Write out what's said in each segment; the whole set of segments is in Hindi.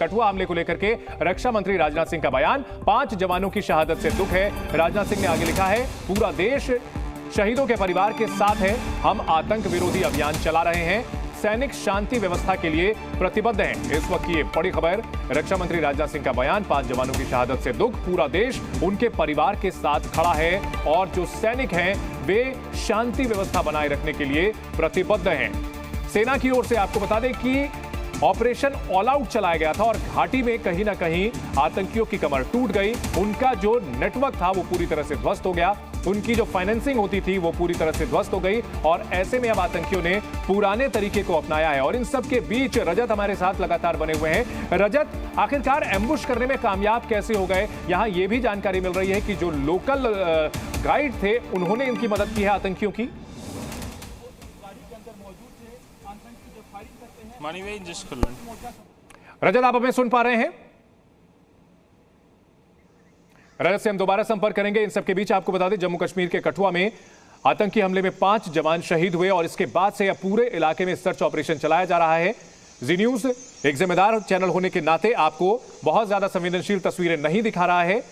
कठुआ हमले को लेकर के रक्षा मंत्री राजनाथ सिंह का बयान, 5 जवानों की शहादत से दुख है। राजनाथ सिंह ने आगे लिखा है, पूरा देश शहीदों के परिवार के साथ है, हम आतंक विरोधी अभियान चला रहे हैं, सैनिक शांति व्यवस्था के लिए प्रतिबद्ध हैं। इस वक्त की ये बड़ी खबर, रक्षा मंत्री राजनाथ सिंह का बयान, 5 जवानों की शहादत से दुख, पूरा देश उनके परिवार के साथ खड़ा है और जो सैनिक हैं वे शांति व्यवस्था बनाए रखने के लिए प्रतिबद्ध हैं। सेना की ओर से आपको बता दें कि ऑपरेशन ऑल आउट चलाया गया था और घाटी में कहीं ना कहीं आतंकियों की कमर टूट गई, उनका जो नेटवर्क था वो पूरी तरह से ध्वस्त हो गया, उनकी जो फाइनेंसिंग होती थी वो पूरी तरह से ध्वस्त हो गई और ऐसे में अब आतंकियों ने पुराने तरीके को अपनाया है। और इन सब के बीच रजत हमारे साथ लगातार बने हुए हैं। रजत, आखिरकार एम्बुश करने में कामयाब कैसे हो गए? यहां यह भी जानकारी मिल रही है कि जो लोकल गाइड थे उन्होंने इनकी मदद की है आतंकियों की। रजत, आप हमें सुन पा रहे हैं? रजत से हम दोबारा संपर्क करेंगे। इन सबके बीच आपको बता दें, जम्मू कश्मीर के कठुआ में आतंकी हमले में 5 जवान शहीद हुए और इसके बाद से अब पूरे इलाके में सर्च ऑपरेशन चलाया जा रहा है। जी न्यूज एक जिम्मेदार चैनल होने के नाते आपको बहुत ज्यादा संवेदनशील तस्वीरें नहीं दिखा रहा है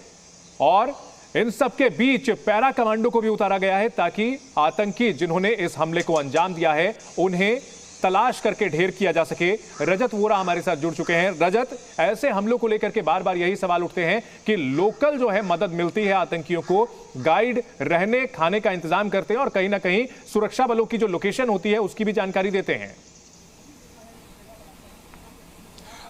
और इन सबके बीच पैरा कमांडो को भी उतारा गया है ताकि आतंकी जिन्होंने इस हमले को अंजाम दिया है उन्हें तलाश करके ढेर किया जा सके। रजत वोरा हमारे साथ जुड़ चुके हैं। रजत, ऐसे हमलों को लेकर के बार बार यही सवाल उठते हैं कि लोकल जो है मदद मिलती है आतंकियों को, गाइड रहने खाने का इंतजाम करते हैं और कहीं ना कहीं सुरक्षा बलों की जो लोकेशन होती है उसकी भी जानकारी देते हैं।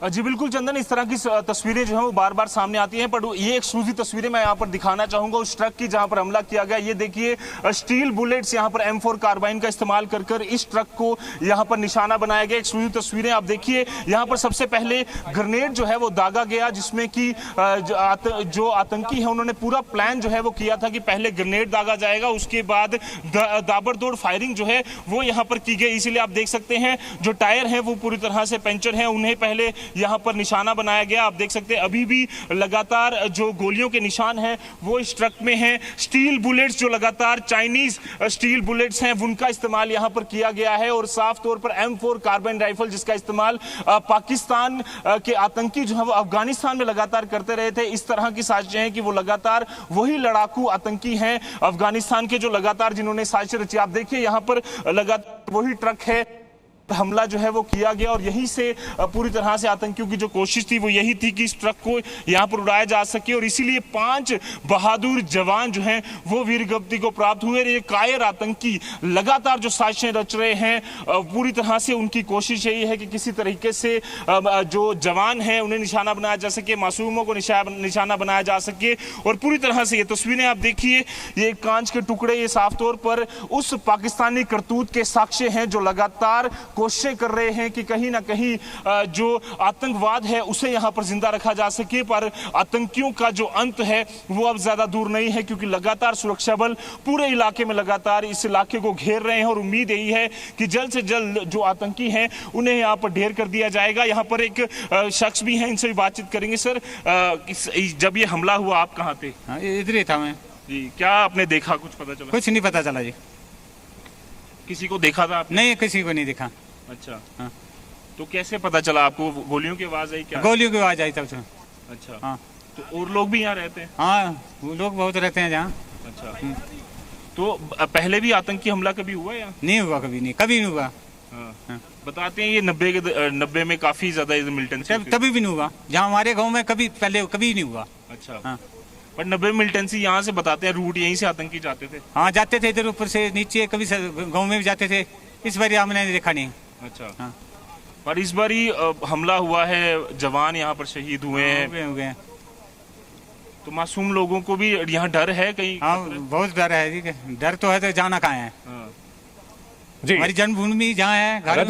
जी बिल्कुल चंदन, इस तरह की तस्वीरें जो है वो बार बार सामने आती हैं, पर ये एक्सक्लूसिव तस्वीरें मैं यहाँ पर दिखाना चाहूंगा उस ट्रक की जहां पर हमला किया गया। ये देखिए, स्टील बुलेट्स यहाँ पर M4 कार्बाइन का इस्तेमाल कर कर इस ट्रक को यहाँ पर निशाना बनाया गया। एक्सक्लूसिव तस्वीरें आप देखिए, यहाँ पर सबसे पहले ग्रेनेड जो है वो दागा गया, जिसमें कि जो आतंकी है उन्होंने पूरा प्लान जो है वो किया था कि पहले ग्रेनेड दागा जाएगा, उसके बाद दाबड़दोड़ फायरिंग जो है वो यहाँ पर की गई। इसीलिए आप देख सकते हैं जो टायर है वो पूरी तरह से पंचर है, उन्हें पहले यहां पर निशाना बनाया गया। आप देख सकते हैं अभी भी लगातार जो गोलियों के निशान हैं वो इस ट्रक में हैं। स्टील बुलेट्स जो लगातार चाइनीज स्टील बुलेट्स हैं उनका इस्तेमाल यहां पर किया गया है और साफ तौर पर M4 कार्बाइन राइफल जिसका इस्तेमाल पाकिस्तान के आतंकी जो है वो अफगानिस्तान में लगातार करते रहे थे। इस तरह की साजिशें हैं कि वो लगातार वही लड़ाकू आतंकी हैं अफगानिस्तान के जो लगातार जिन्होंने साजिश रची। आप देखिए यहां पर लगातार वही ट्रक है, हमला जो है वो किया गया और यहीं से पूरी तरह से आतंकियों की जो कोशिश थी वो यही थी कि इस ट्रक को यहां पर उड़ाया जा सके और इसीलिए 5 बहादुर जवान जो हैं वो वीरगति को प्राप्त हुए। ये कायर आतंकी लगातार जो साजिशें रच रहे हैं, पूरी तरह से उनकी कोशिश यही है कि किसी तरीके से जो जवान हैं उन्हें निशाना बनाया जा सके, मासूमों को निशाना बनाया जा सके। और पूरी तरह से ये तस्वीरें आप देखिए, ये कांच के टुकड़े ये साफ तौर पर उस पाकिस्तानी करतूत के साक्ष्य हैं जो लगातार कोशिशें कर रहे हैं कि कहीं ना कहीं जो आतंकवाद है उसे यहां पर जिंदा रखा जा सके। पर आतंकियों का जो अंत है वो अब ज्यादा दूर नहीं है, क्योंकि लगातार सुरक्षा बल पूरे इलाके में लगातार इस इलाके को घेर रहे हैं और उम्मीद यही है कि जल्द से जल्द जो आतंकी हैं उन्हें यहां पर ढेर कर दिया जाएगा। यहां पर एक शख्स भी है, इनसे भी बातचीत करेंगे। सर, जब ये हमला हुआ आप कहाँ थे? इधर ही था मैं जी। क्या आपने देखा, कुछ पता चला? कुछ नहीं पता चला जी। किसी को देखा था आपने? नहीं, किसी को नहीं देखा। अच्छा, हाँ। तो कैसे पता चला आपको? गोलियों की आवाज आई क्या? गोलियों की आवाज आई तब से। अच्छा, हाँ। तो और लोग भी यहाँ रहते हैं? हाँ, वो लोग बहुत रहते हैं जहाँ। अच्छा, तो पहले भी आतंकी हमला कभी हुआ या नहीं? हुआ, कभी नहीं, कभी नहीं हुआ। हाँ। हाँ। बताते हैं ये 90 में काफी ज्यादा मिलिटेंसी तभी भी नहीं हुआ, जहाँ हमारे गाँव में कभी पहले कभी नहीं हुआ। अच्छा, हाँ। पर 90 मिलिटेंसी यहाँ से बताते हैं रूट यहीं से आतंकी जाते थे? हाँ, जाते थे इधर ऊपर से नीचे, कभी गाँव में भी जाते थे। इस बार हमने देखा नहीं। अच्छा, हाँ। पर इस बार ही हमला हुआ है, जवान यहाँ पर शहीद हुए हैं। हो गए। तो मासूम लोगों को भी यहाँ डर है कहीं? हाँ, बहुत डर है जी। डर तो है, तो जाना कहाँ है? हाँ। जी, हमारी जन्मभूमि जहाँ है, घर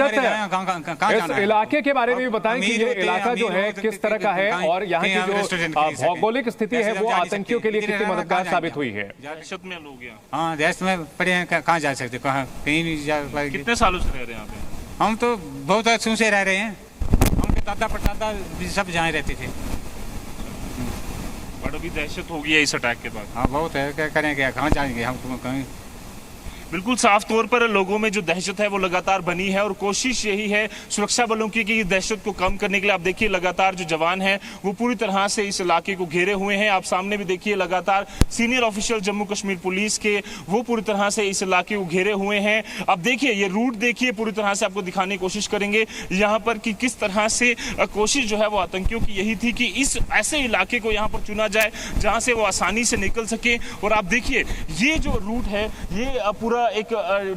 इस इलाके के बारे में भी बताएं कि ये इलाका जो है किस तरह का है और यहाँ की जो भौगोलिक स्थिति है वो आतंकियों के लिए कितनी मददगार साबित हुई है? दहशत में लोग यहाँ। हाँ, दहशत में पड़े हैं, कहाँ जा सकते, कहाँ कहीं नहीं जा पाएंगे। कितने सालों से रह रहे हैं यहाँ पे? हम तो बहुत अर्सों से रह रहे हैं। उनके दादा परदादा भी सब जहाँ रहते थे। बट अभी दहशत हो गई है इस अटैक के बाद। हाँ, बहुत है, क्या करें, क्या कहाँ जाएंगे हम कहीं। बिल्कुल साफ तौर पर लोगों में जो दहशत है वो लगातार बनी है और कोशिश यही है सुरक्षा बलों की कि दहशत को कम करने के लिए आप देखिए लगातार जो जवान हैं वो पूरी तरह से इस इलाके को घेरे हुए हैं। आप सामने भी देखिए लगातार senior official Jammu Kashmir police के वो पूरी तरह से इस इलाके को घेरे हुए हैं। अब देखिए ये रूट देखिए, पूरी तरह से आपको दिखाने की कोशिश करेंगे यहाँ पर कि किस तरह से कोशिश जो है वो आतंकियों की यही थी कि इस ऐसे इलाके को यहाँ पर चुना जाए जहाँ से वो आसानी से निकल सके। और आप देखिए ये जो रूट है ये पूरा एक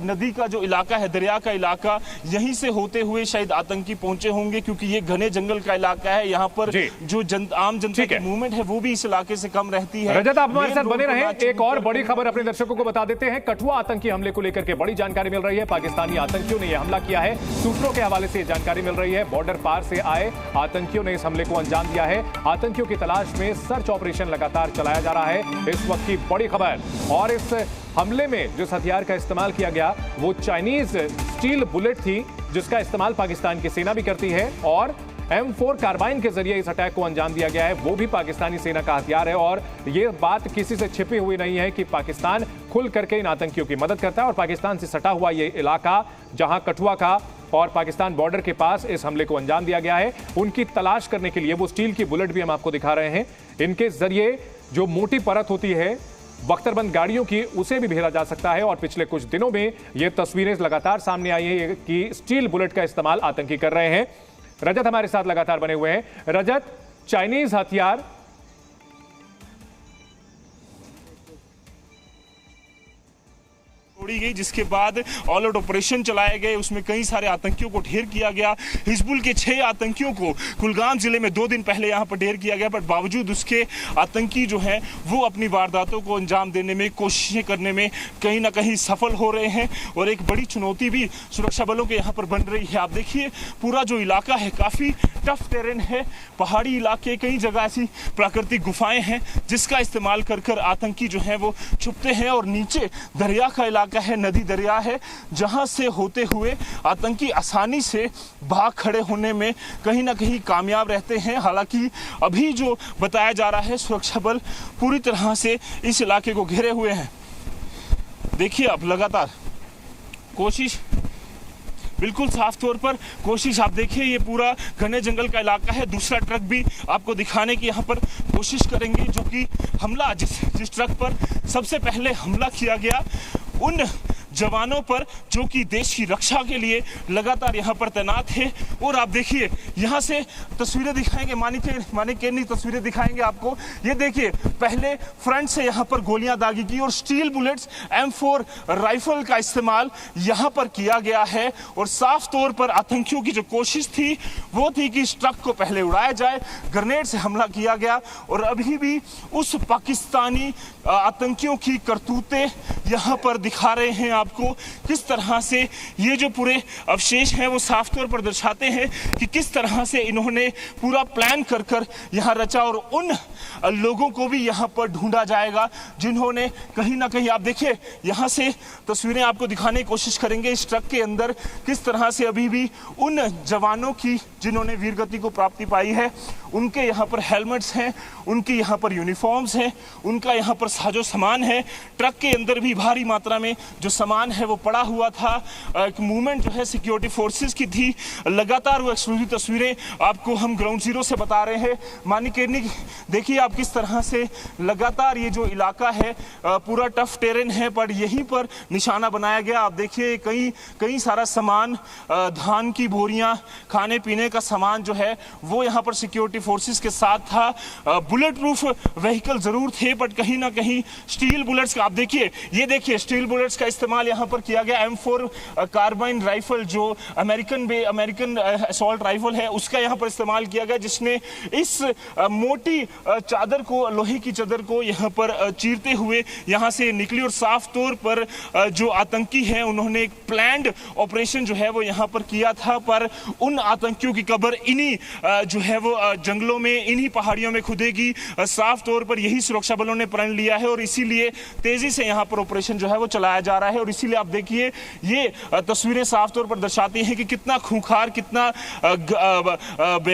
नदी का जो इलाका है, दरिया का इलाका, यहीं से होते हुए शायद आतंकी पहुंचे होंगे क्योंकि ये घने जंगल का इलाका है। यहाँ पर जो आम जनता की मूवमेंट है वो भी इस इलाके से कम रहती है। रजत, आप हमारे साथ बने रहें। एक और बड़ी खबर अपने दर्शकों को बता देते हैं। कठुआ आतंकी हमले को लेकर के बड़ी जानकारी मिल रही है। पाकिस्तानी आतंकियों ने यह हमला किया है। सूत्रों के हवाले से जानकारी मिल रही है बॉर्डर पार से आए आतंकियों ने इस हमले को अंजाम दिया है। आतंकियों की तलाश में सर्च ऑपरेशन लगातार चलाया जा रहा है। इस वक्त की बड़ी खबर। और इस हमले में जिस हथियार का इस्तेमाल किया गया वो चाइनीज स्टील बुलेट थी जिसका इस्तेमाल पाकिस्तान की सेना भी करती है और M4 कार्बाइन के जरिए इस अटैक को अंजाम दिया गया है। वो भी पाकिस्तानी सेना का हथियार है और ये बात किसी से छिपी हुई नहीं है कि पाकिस्तान खुल करके इन आतंकियों की मदद करता है और पाकिस्तान से सटा हुआ ये इलाका जहां कठुआ का और पाकिस्तान बॉर्डर के पास इस हमले को अंजाम दिया गया है। उनकी तलाश करने के लिए वो स्टील की बुलेट भी हम आपको दिखा रहे हैं। इनके जरिए जो मोटी परत होती है बख्तरबंद गाड़ियों की उसे भी भेजा जा सकता है और पिछले कुछ दिनों में ये तस्वीरें लगातार सामने आई है कि स्टील बुलेट का इस्तेमाल आतंकी कर रहे हैं। रजत हमारे साथ लगातार बने हुए हैं। रजत, चाइनीज हथियार तोड़ी गई जिसके बाद ऑल आउट ऑपरेशन चलाए गए, उसमें कई सारे आतंकियों को ढेर किया गया। हिजबुल के 6 आतंकियों को कुलगाम जिले में 2 दिन पहले यहां पर ढेर किया गया, बट बावजूद उसके आतंकी जो हैं वो अपनी वारदातों को अंजाम देने में, कोशिशें करने में कहीं ना कहीं सफल हो रहे हैं। और एक बड़ी चुनौती भी सुरक्षा बलों के यहाँ पर बन रही है। आप देखिए पूरा जो इलाका है काफी टफ टेरेन है, पहाड़ी इलाके, कई जगह ऐसी प्राकृतिक गुफाएं हैं जिसका इस्तेमाल कर आतंकी जो है वो छुपते हैं। और नीचे दरिया का इलाका है, नदी दरिया है, जहां से होते हुए आतंकी आसानी से भाग खड़े होने में कहीं ना कहीं कामयाब रहते हैं। हालांकि अभी जो बताया जा रहा है सुरक्षा बल पूरी तरह से इस इलाके को घेरे हुए हैं। देखिए अब लगातार कोशिश, बिल्कुल साफ तौर पर कोशिश, आप देखिए ये पूरा घने जंगल का इलाका है। दूसरा ट्रक भी आपको दिखाने की यहाँ पर कोशिश करेंगे जो कि हमला जिस ट्रक पर सबसे पहले हमला किया गया उन जवानों पर जो कि देश की रक्षा के लिए लगातार यहाँ पर तैनात थे। और आप देखिए यहाँ से तस्वीरें दिखाएंगे, मानिकेनी तस्वीरें दिखाएंगे आपको। ये देखिए पहले फ्रंट से यहाँ पर गोलियां दागी की और स्टील बुलेट्स M4 राइफल का इस्तेमाल यहाँ पर किया गया है। और साफ तौर पर आतंकियों की जो कोशिश थी वो थी कि इस ट्रक को पहले उड़ाया जाए, ग्रेनेड से हमला किया गया। और अभी भी उस पाकिस्तानी आतंकियों की करतूतें यहाँ पर दिखा रहे हैं आपको, किस तरह से ये जो पूरे अवशेष हैं वो साफ तौर पर दर्शाते हैं कि किस तरह से इन्होंने पूरा प्लान कर यहाँ रचा। और उन लोगों को भी यहाँ पर ढूंढा जाएगा जिन्होंने कहीं ना कहीं, आप देखिए यहाँ से तस्वीरें आपको दिखाने की कोशिश करेंगे इस ट्रक के अंदर किस तरह से अभी भी उन जवानों की जिन्होंने वीरगति को प्राप्ति पाई है उनके यहाँ पर हेलमेट्स हैं, उनकी यहाँ पर यूनिफॉर्म्स हैं, उनका यहाँ पर साजो सामान है। ट्रक के अंदर भी भारी मात्रा में जो सामान है वो पड़ा हुआ था। एक मूवमेंट जो है सिक्योरिटी फोर्सेस की थी। लगातार वो एक्सक्लूसिव तस्वीरें आपको हम ग्राउंड जीरो से बता रहे हैं। मानिकेनी देखिए आप किस तरह से लगातार ये जो इलाका है पूरा टफ टेरेन है पर यहीं पर निशाना बनाया गया। आप देखिए कई सारा सामान, धान की बोरियां, खाने पीने का सामान जो है वो यहाँ पर सिक्योरिटी फोर्सेस के साथ था। बुलेट प्रूफ व्हीकल जरूर थे बट कहीं ना कहीं स्टील बुलेट्स का, आप देखिए ये देखिए स्टील बुलेट्स का इस्तेमाल यहाँ पर किया गया। M4 कार्बाइन राइफल जो अमेरिकन असॉल्ट राइफल है उसका यहाँ पर इस्तेमाल किया गया, जिसने इस मोटी चादर को, लोहे की चादर को यहाँ पर चीरते हुए यहाँ से निकली। और साफ तौर पर जो आतंकी हैं उन्होंने एक प्लान्ड ऑपरेशन जो है वो यहाँ पर किया था, पर उन आतंकियों की कब्र इन्हीं जो है वो जंगलों में, इन्हीं पहाड़ियों में खुदेगी। साफ तौर पर यही सुरक्षा बलों ने प्रण लिया है और इसीलिए तेजी से यहाँ पर ऑपरेशन जो है वो चलाया जा रहा है। और इसीलिए आप देखिए ये तस्वीरें साफ तौर पर दर्शाती हैं कि कितना खूंखार, कितना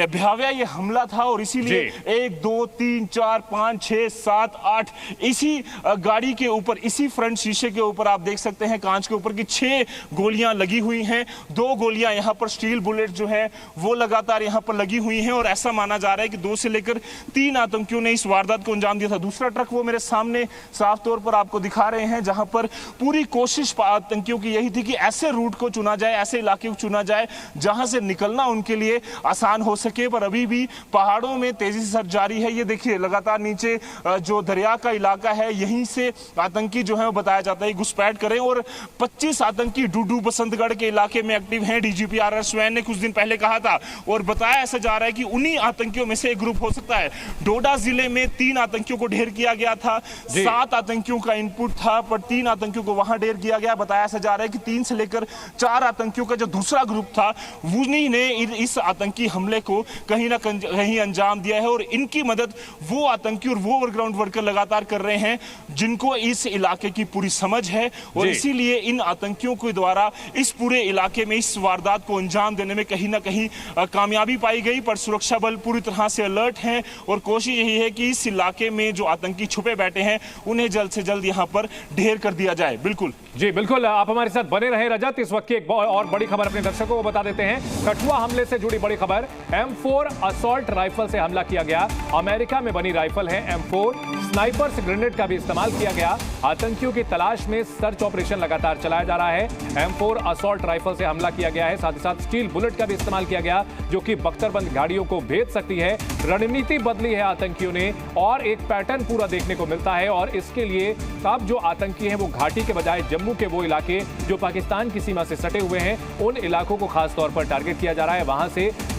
भयावह ये हमला था। और इसीलिए 1 2 3 4 5 6 7 8 इसी गाड़ी के ऊपर, इसी फ्रंट शीशे के ऊपर आप देख सकते हैं कांच के ऊपर की 6 गोलियां लगी हुई हैं। 2 गोलियां यहां पर स्टील बुलेट जो है वो लगातार यहां पर लगी हुई हैं। और ऐसा माना जा रहा है कि 2 से लेकर 3 आतंकियों ने इस वारदात को अंजाम दिया था। दूसरा ट्रक वो मेरे सामने साफ तौर पर आपको दिखा रहे हैं, जहां पर पूरी कोशिश आतंकियों की यही थी कि ऐसे रूट को चुना जाए, ऐसे इलाके को चुना जाए जहां से निकलना उनके लिए आसान हो सके। पर अभी भी पहाड़ों में तेजी से सर्च जारी है। ये देखिए लगातार नीचे जो दरिया का इलाका है, यहीं से आतंकी जो है वो बताया जाता है घुसपैठ करें। और 25 आतंकी डूडू बसंतगढ़ के इलाके में एक्टिव हैं। डीजीपी आर स्वैन ने कुछ दिन पहले कहा था और बताया ऐसा जा रहा है कि उन्हीं आतंकियों में से एक ग्रुप हो सकता है। डोडा जिले में 3 आतंकियों को ढेर किया गया था, 7 आतंकियों का इनपुट था, पर 3 आतंकियों को वहां ढेर किया गया। बताया ऐसा जा रहा है कि 3 से लेकर 4 आतंकियों का जो दूसरा ग्रुप था, उन्हीं ने इस आतंकी हमले को कहीं ना कहीं अंजाम दिया है। और इनकी मदद वो आतंकी और वो ग्राउंड वर्कर लगातार कर रहे हैं जिनको इस इलाके की पूरी समझ है। और इसीलिए इन आतंकियों के द्वारा इस पूरे इलाके में इस वारदात को अंजाम देने में कहीं ना कहीं कामयाबी पाई गई। पर सुरक्षा बल पूरी तरह से अलर्ट हैं और कोशिश यही है कि इस इलाके में जो आतंकी छुपे बैठे हैं उन्हें जल्द से जल्द यहां पर ढेर कर दिया जाए। बिल्कुल जी बिल्कुल, आप हमारे साथ बने रहे रजत। इस वक्त की एक और बड़ी खबर अपने दर्शकों को बता देते हैं। कठुआ हमले से जुड़ी बड़ी खबर, M4 असॉल्ट राइफल से हमला किया गया। अमेरिका में बनी राइफल है M4। स्नाइपर्स ग्रेनेड का भी इस्तेमाल किया गया। आतंकियों की तलाश में सर्च ऑपरेशन लगातार चलाया जा रहा है। M4 असॉल्ट राइफल से हमला किया गया है। साथ ही साथ स्टील बुलेट का भी इस्तेमाल किया गया जो कि बख्तरबंद गाड़ियों को भेद सकती है। रणनीति बदली है आतंकियों ने और एक पैटर्न पूरा देखने को मिलता है। और इसके लिए अब जो आतंकी हैं वो घाटी के बजाय जम्मू के वो इलाके जो पाकिस्तान की सीमा से सटे हुए हैं उन इलाकों को खास तौर पर टारगेट किया जा रहा है।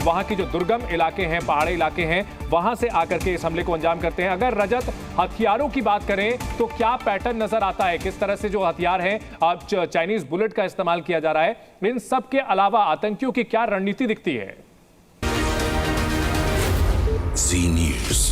वहां की जो दुर्गम इलाके हैं, पहाड़ी इलाके हैं, वहां से आकर के इस हमले को अंजाम करते हैं। अगर रजत हथियारों की बात करें तो क्या पैटर्न नजर आता है, किस तरह से जो हथियार है अब चाइनीज बुलेट का इस्तेमाल किया जा रहा है, इन सब के अलावा आतंकियों की क्या रणनीति दिखती है? Z News।